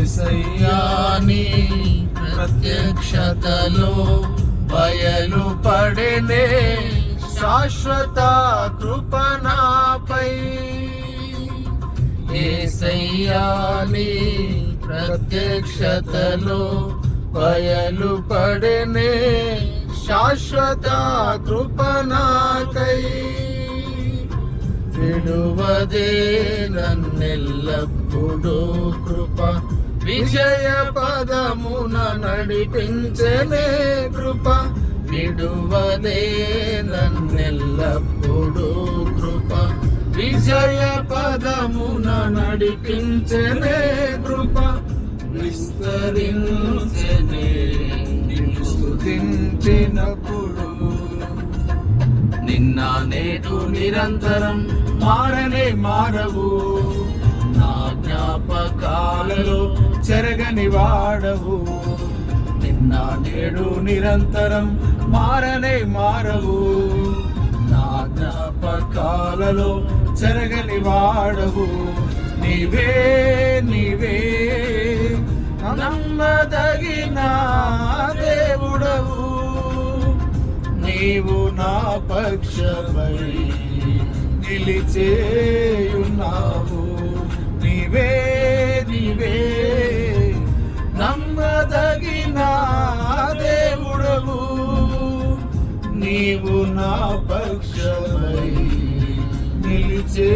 యేసయ్యా నీ ప్రత్యక్షతలో బయలుపడెనే శాశ్వత కృప నాపై. యేసయ్యా నీ ప్రత్యక్షతలో బయలుపడెనే శాశ్వత కృప నాకై. విడువదే నన్నెల్లప్పుడూ కృప విజయ పదమున నడిపించనే కృప. విడువదే నన్నెల్లప్పుడూ కృప విజయ పదమున నడిపించనే కృప. విస్తరించనే నిన్ను స్తుతించినప్పుడు నిన్న నేడు నిరంతరం మారనే మారవు. నా జ్ఞాపకాలలో చెరగని వాడవు. నిన్న నేడు నిరంతరం మారనే మారవు. నా జ్ఞాపకాలలో చెరగని వాడవు. నీవే నీవే నమ్మదగిన దేవుడవు. నీవు నా పక్షమై నిలిచేయున్నావు. నీవే నీవే నమ్మదగిన దేవుడవు. నీవు నా పక్షమై నిలిచే